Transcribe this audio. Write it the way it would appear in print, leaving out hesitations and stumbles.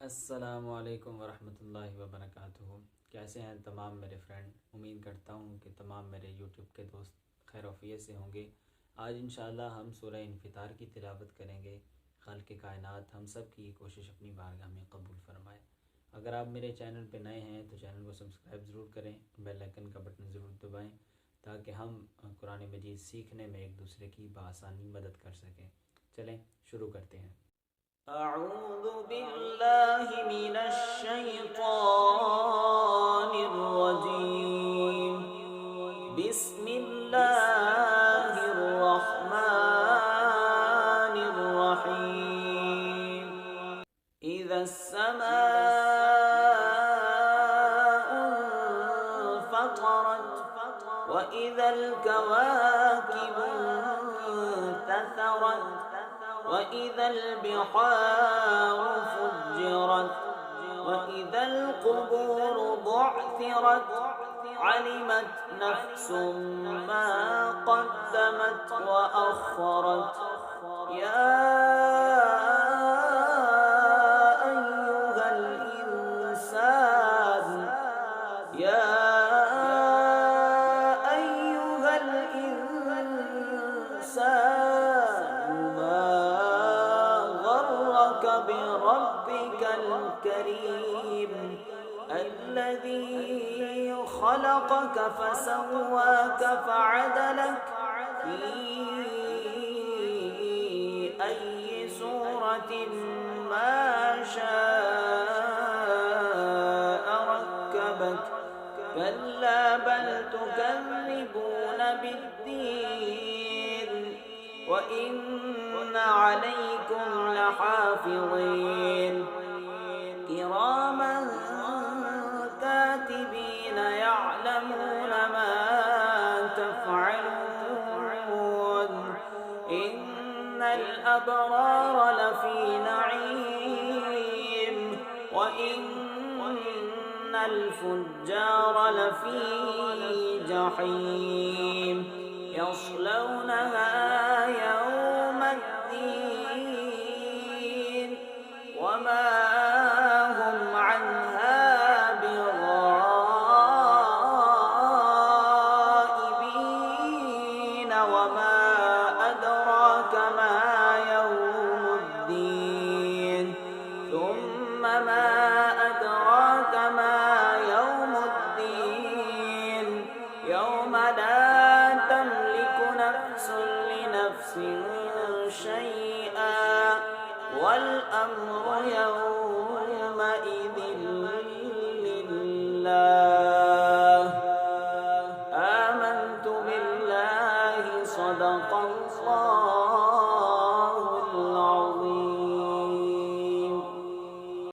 अस्सलामुअलैकुम वरहमतुल्लाहि वबरकातुहू। कैसे हैं तमाम मेरे फ्रेंड। उम्मीद करता हूँ कि तमाम मेरे यूट्यूब के दोस्त खैर आफियत से होंगे। आज इंशाअल्लाह हम सूरह इन्फितार की तिलावत करेंगे। खालिक़ कायनात हम सब की कोशिश अपनी बारगाह में कबूल फरमाए। अगर आप मेरे चैनल पर नए हैं तो चैनल को सब्सक्राइब ज़रूर करें, बेल आइकन का बटन ज़रूर दबाएँ ताकि हम कुरान मजीद सीखने में एक दूसरे की बआसानी मदद कर सकें। चलें शुरू करते हैं। अऊज़ु बिल्लाहि मिनश शैतानिर रजीम। बिस्मिल्लाहिर रहमानिर रहीम। इज़स समाउ इंफ़तरत व इज़ल कवाकिबु इंतथरत وإذا البحار فجرت وإذا القبور بعثرت علمت نفس ما قدمت وأخرت يا أيها الإنسان بربك الكريم الذي خلقك فسواك فعدلك في أي صورة ما شاء ركبك كلا بل تكذبون بالدين وإن عليكم لحافظين كراما كاتبين يعلمون ما تفعلون إن الأبرار لفي نعيم وإن الفجار لفي جحيم يصلونها يوم الدين وما هم عنها بغائبين وما أدراك ما يوم الدين ثم ما أدراك ما يوم الدين يوم لا تملك نفس لنفس شيئا والأمر يومئذ لله.